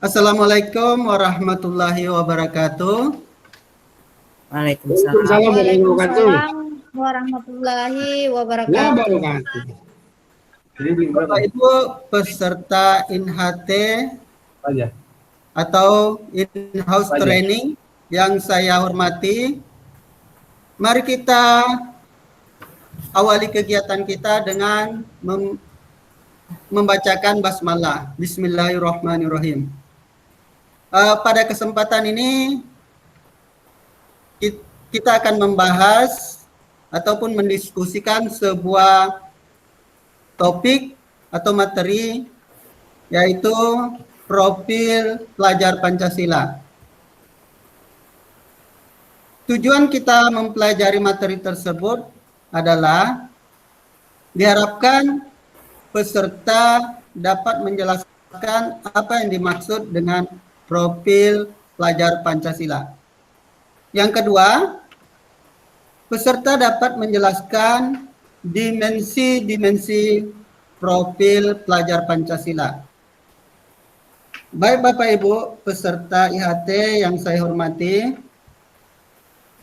Assalamualaikum warahmatullahi wabarakatuh. Waalaikumsalam. Waalaikumsalam warahmatullahi wabarakatuh. Bapak Ibu peserta INHT atau in-house training yang saya hormati, mari kita awali kegiatan kita dengan membacakan basmalah. Bismillahirrahmanirrahim. Pada kesempatan ini kita akan membahas ataupun mendiskusikan sebuah topik atau materi, yaitu profil pelajar Pancasila. Tujuan kita mempelajari materi tersebut adalah diharapkan peserta dapat menjelaskan apa yang dimaksud dengan profil pelajar Pancasila. Yang kedua, peserta dapat menjelaskan dimensi-dimensi profil pelajar Pancasila. Baik Bapak Ibu peserta IHT yang saya hormati,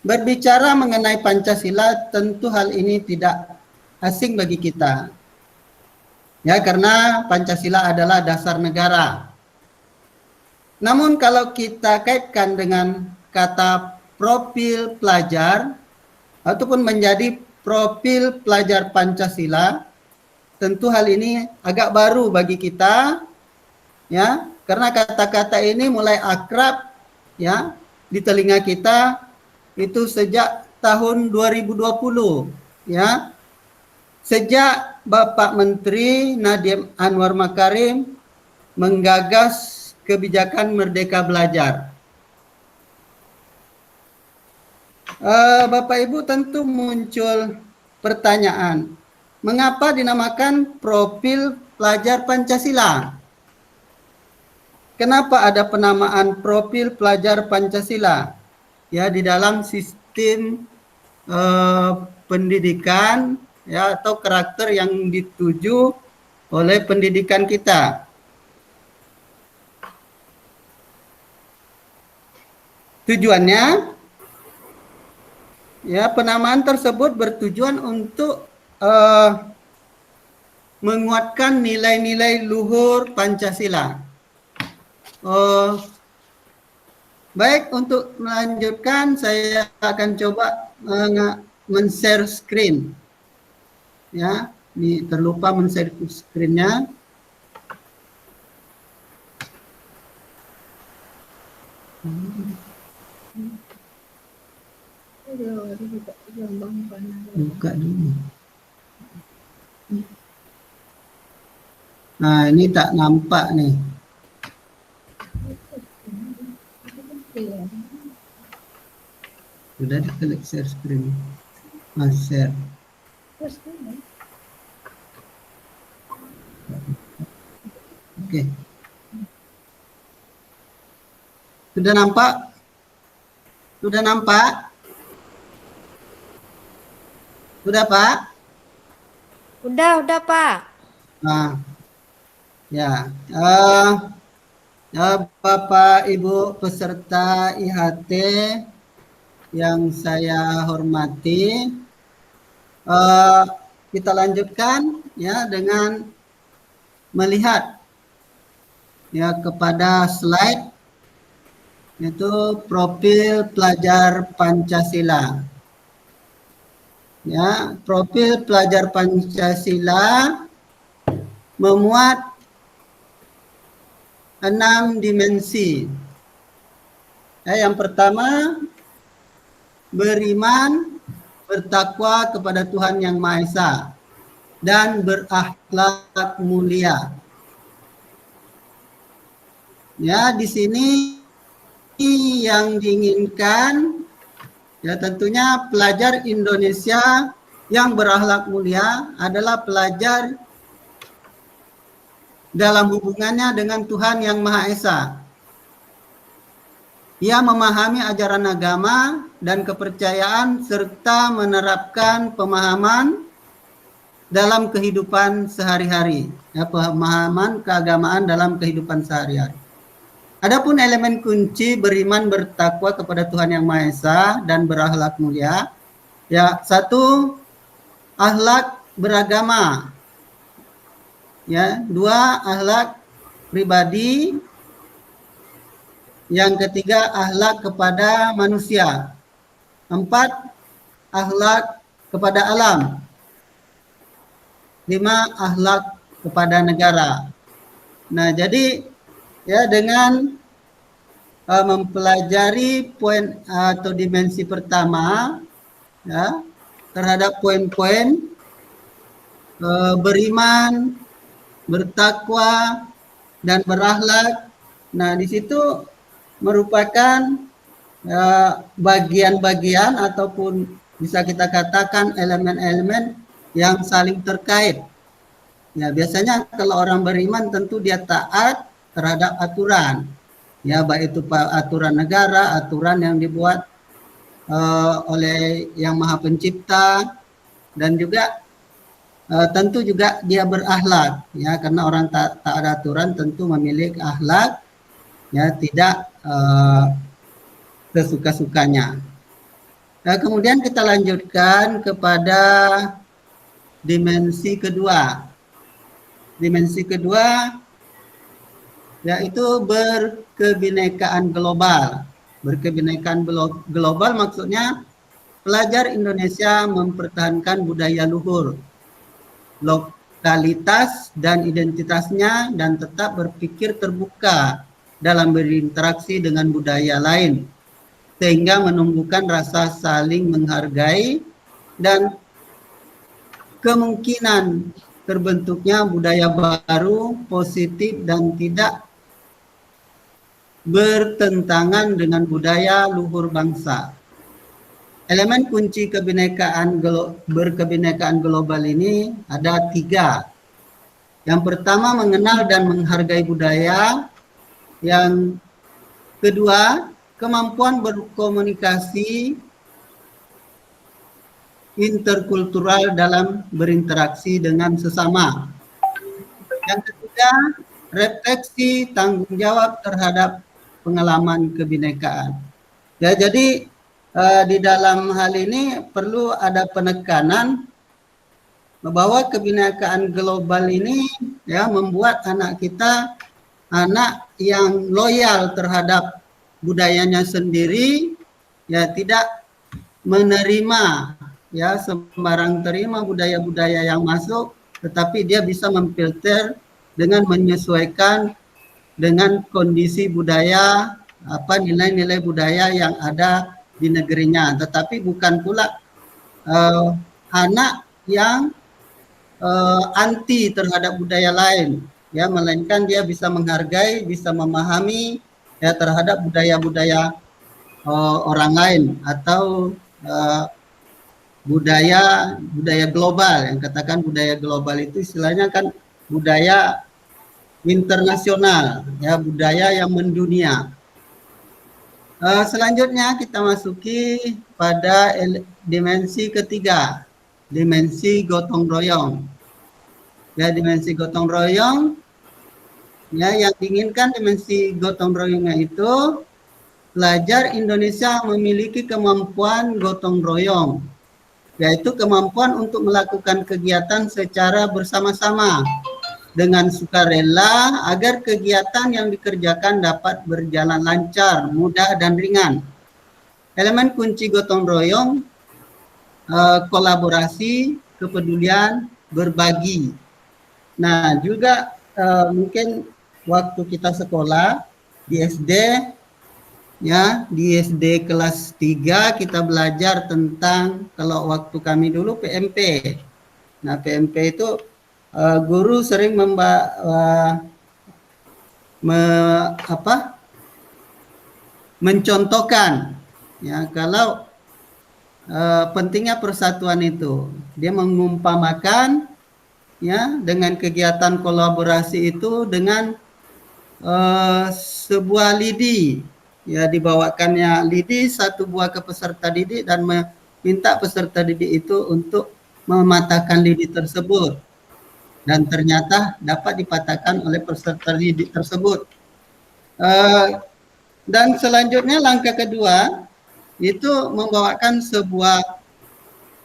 berbicara mengenai Pancasila tentu hal ini tidak asing bagi kita. Ya, karena Pancasila adalah dasar negara. Namun kalau kita kaitkan dengan kata profil pelajar ataupun menjadi profil pelajar Pancasila, tentu hal ini agak baru bagi kita, ya, karena kata-kata ini mulai akrab, ya, di telinga kita itu sejak tahun 2020, ya, sejak Bapak Menteri Nadiem Anwar Makarim menggagas kebijakan Merdeka Belajar. Bapak Ibu tentu muncul pertanyaan, mengapa dinamakan profil pelajar Pancasila? Kenapa ada penamaan profil pelajar Pancasila? Ya, di dalam sistem pendidikan, ya, atau karakter yang dituju oleh pendidikan kita. Tujuannya, ya, penamaan tersebut bertujuan untuk menguatkan nilai-nilai luhur Pancasila. Baik, untuk melanjutkan saya akan coba men-share screen. Ya, ini terlupa men-share screen-nya. Buka dulu. Nah, ini tak nampak nih. Sudah diklik share screen. Share. Oke. Sudah nampak? Sudah nampak? Sudah, Pak? Udah Pak. Nah, ya. Bapak Ibu peserta IHT yang saya hormati, kita lanjutkan, ya, dengan melihat, ya, kepada slide, yaitu profil pelajar Pancasila. Ya, profil pelajar Pancasila memuat 6 dimensi. Ya, yang pertama, beriman, bertakwa kepada Tuhan Yang Maha Esa, dan berakhlak mulia. Ya, di sini yang diinginkan, ya, tentunya pelajar Indonesia yang berakhlak mulia adalah pelajar dalam hubungannya dengan Tuhan Yang Maha Esa. Ia memahami ajaran agama dan kepercayaan serta menerapkan pemahaman dalam kehidupan sehari-hari. Ya, pemahaman keagamaan dalam kehidupan sehari-hari. Adapun elemen kunci beriman bertakwa kepada Tuhan Yang Maha Esa dan berakhlak mulia, ya, satu, akhlak beragama, ya, dua, akhlak pribadi, yang ketiga akhlak kepada manusia, empat, akhlak kepada alam, lima, akhlak kepada negara. Nah, jadi ya dengan mempelajari poin atau dimensi pertama, ya, terhadap poin-poin beriman, bertakwa, dan berakhlak. Nah, di situ merupakan bagian-bagian ataupun bisa kita katakan elemen-elemen yang saling terkait. Ya, biasanya kalau orang beriman tentu dia taat terhadap aturan. Ya, baik itu aturan negara, aturan yang dibuat oleh Yang Maha Pencipta, dan juga tentu juga dia berakhlak, ya, karena orang tak ada aturan tentu memiliki akhlak, ya, tidak sesuka-sukanya. Nah, kemudian kita lanjutkan kepada dimensi kedua. Dimensi kedua yaitu berkebinekaan global. Berkebinekaan global maksudnya pelajar Indonesia mempertahankan budaya luhur, lokalitas dan identitasnya, dan tetap berpikir terbuka dalam berinteraksi dengan budaya lain, sehingga menumbuhkan rasa saling menghargai dan kemungkinan terbentuknya budaya baru, positif, dan tidak bertentangan dengan budaya luhur bangsa. Elemen kunci berkebinekaan global ini ada 3. Yang pertama, mengenal dan menghargai budaya. Yang kedua, kemampuan berkomunikasi interkultural dalam berinteraksi dengan sesama. Yang ketiga, refleksi tanggung jawab terhadap pengalaman kebinekaan. Ya, jadi di dalam hal ini perlu ada penekanan bahwa kebinekaan global ini, ya, membuat anak kita anak yang loyal terhadap budayanya sendiri, ya, tidak menerima, ya, sembarang terima budaya-budaya yang masuk, tetapi dia bisa memfilter dengan menyesuaikan dengan kondisi budaya, nilai-nilai budaya yang ada di negerinya, tetapi bukan pula anak yang anti terhadap budaya lain, ya, melainkan dia bisa menghargai, bisa memahami, ya, terhadap budaya-budaya orang lain, atau budaya global. Yang katakan budaya global itu istilahnya kan budaya internasional, ya, budaya yang mendunia. Selanjutnya kita masuki pada dimensi ketiga, dimensi gotong royong. Ya, dimensi gotong royong, ya, yang diinginkan dimensi gotong royongnya itu pelajar Indonesia memiliki kemampuan gotong royong, yaitu kemampuan untuk melakukan kegiatan secara bersama-sama dengan sukarela agar kegiatan yang dikerjakan dapat berjalan lancar, mudah, dan ringan. Elemen kunci gotong royong, kolaborasi, kepedulian, berbagi. Nah, juga mungkin waktu kita sekolah di SD, ya, di SD kelas 3 kita belajar tentang, kalau waktu kami dulu PMP. Nah, PMP itu guru sering mencontohkan, ya, kalau pentingnya persatuan itu. Dia mengumpamakan, ya, dengan kegiatan kolaborasi itu dengan sebuah lidi, ya, dibawakannya lidi satu buah ke peserta didik dan meminta peserta didik itu untuk mematahkan lidi tersebut, dan ternyata dapat dipatahkan oleh peserta didik tersebut. Dan selanjutnya langkah kedua itu membawakan sebuah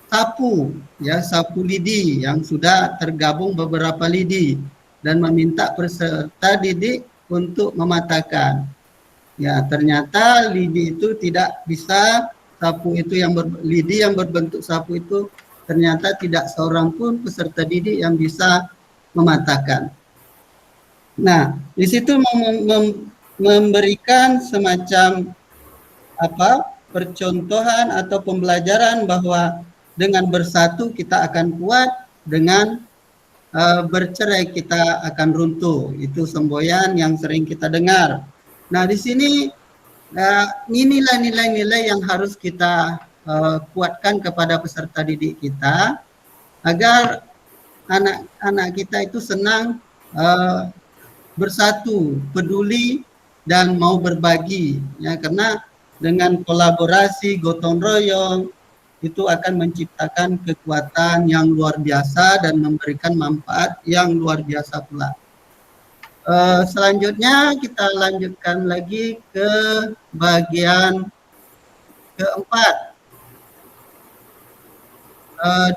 sapu, ya, sapu lidi yang sudah tergabung beberapa lidi dan meminta peserta didik untuk mematahkan. Ya, ternyata lidi itu tidak bisa, sapu itu yang lidi yang berbentuk sapu itu ternyata tidak seorang pun peserta didik yang bisa mematahkan. Nah, di situ memberikan semacam percontohan atau pembelajaran bahwa dengan bersatu kita akan kuat, dengan bercerai kita akan runtuh. Itu semboyan yang sering kita dengar. Nah, di sini nilai-nilai yang harus kita kuatkan kepada peserta didik kita agar anak-anak kita itu senang bersatu, peduli, dan mau berbagi, ya, karena dengan kolaborasi gotong royong itu akan menciptakan kekuatan yang luar biasa dan memberikan manfaat yang luar biasa pula. Selanjutnya kita lanjutkan lagi ke bagian keempat,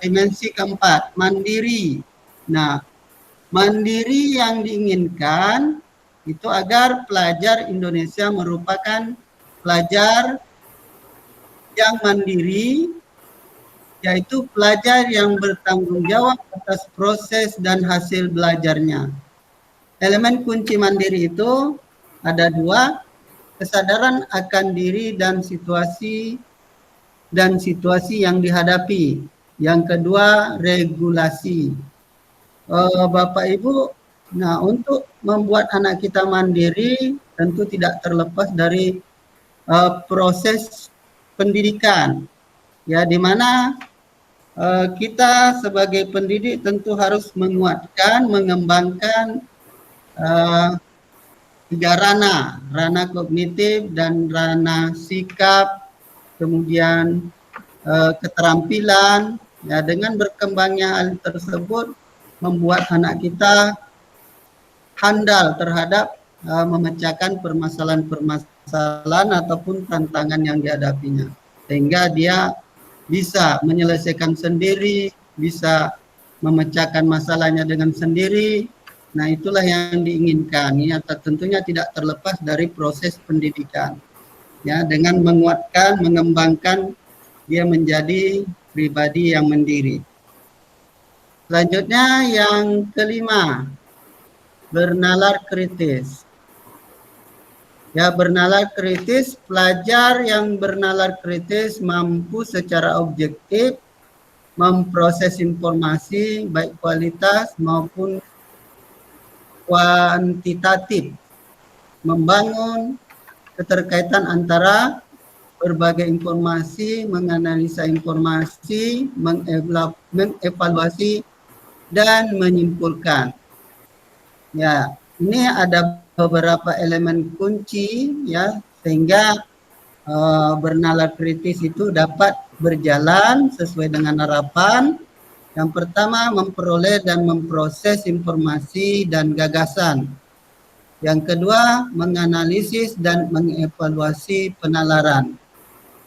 dimensi keempat, mandiri. Nah, mandiri yang diinginkan itu agar pelajar Indonesia merupakan pelajar yang mandiri, yaitu pelajar yang bertanggung jawab atas proses dan hasil belajarnya. Elemen kunci mandiri itu ada dua, kesadaran akan diri dan situasi yang dihadapi. Yang kedua, regulasi. Bapak Ibu, nah, untuk membuat anak kita mandiri tentu tidak terlepas dari proses pendidikan, ya, di mana kita sebagai pendidik tentu harus menguatkan, mengembangkan tiga ranah kognitif dan ranah sikap, kemudian keterampilan, ya, dengan berkembangnya hal tersebut membuat anak kita handal terhadap memecahkan permasalahan ataupun tantangan yang dihadapinya, sehingga dia bisa menyelesaikan sendiri, bisa memecahkan masalahnya dengan sendiri. Nah, itulah yang diinginkan, ya, tentunya tidak terlepas dari proses pendidikan, ya, dengan menguatkan, mengembangkan dia menjadi pribadi yang mandiri. Selanjutnya yang kelima, bernalar kritis. Ya, bernalar kritis, pelajar yang bernalar kritis mampu secara objektif memproses informasi baik kualitas maupun kuantitatif, membangun keterkaitan antara berbagai informasi, menganalisa informasi, mengevaluasi, dan menyimpulkan. Ya, ini ada beberapa elemen kunci, ya, sehingga bernalar kritis itu dapat berjalan sesuai dengan harapan. Yang pertama, memperoleh dan memproses informasi dan gagasan. Yang kedua, menganalisis dan mengevaluasi penalaran.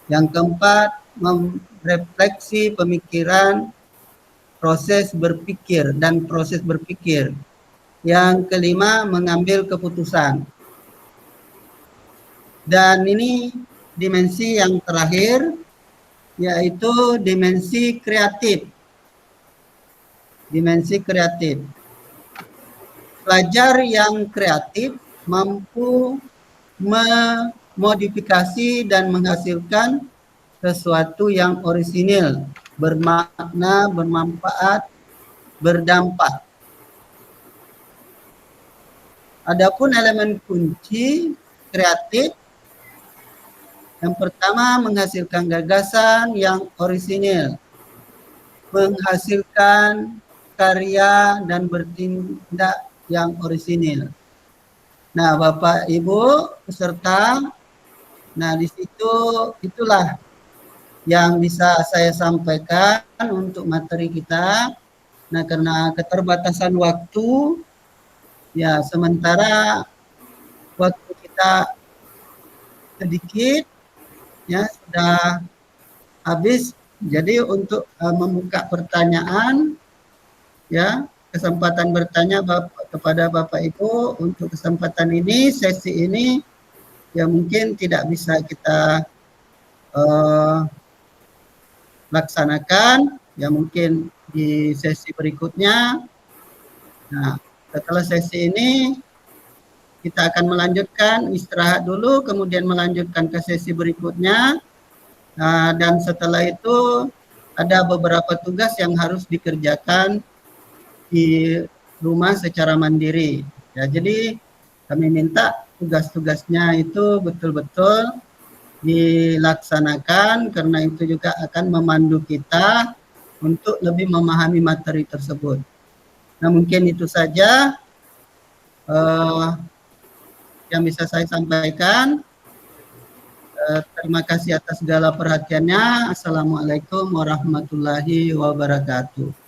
Yang keempat, merefleksi pemikiran, proses berpikir dan proses berpikir. Yang kelima, mengambil keputusan. Dan ini dimensi yang terakhir, yaitu dimensi kreatif. Dimensi kreatif. Pelajar yang kreatif mampu memodifikasi dan menghasilkan sesuatu yang orisinil, bermakna, bermanfaat, berdampak. Adapun elemen kunci kreatif, yang pertama menghasilkan gagasan yang orisinil, menghasilkan karya dan bertindak yang orisinil. Nah, Bapak Ibu peserta, nah di situ itulah yang bisa saya sampaikan untuk materi kita. Nah, karena keterbatasan waktu, ya, sementara waktu kita kita sedikit, ya sudah habis. Jadi untuk membuka pertanyaan, ya kesempatan bertanya kepada Bapak Ibu untuk kesempatan ini, sesi ini, ya mungkin tidak bisa kita laksanakan, ya mungkin di sesi berikutnya. Nah, setelah sesi ini kita akan melanjutkan, istirahat dulu, kemudian melanjutkan ke sesi berikutnya. Nah, dan setelah itu ada beberapa tugas yang harus dikerjakan di rumah secara mandiri. Ya, jadi kami minta tugas-tugasnya itu betul-betul dilaksanakan, karena itu juga akan memandu kita untuk lebih memahami materi tersebut. Nah, mungkin itu saja yang bisa saya sampaikan. Terima kasih atas segala perhatiannya. Assalamualaikum warahmatullahi wabarakatuh.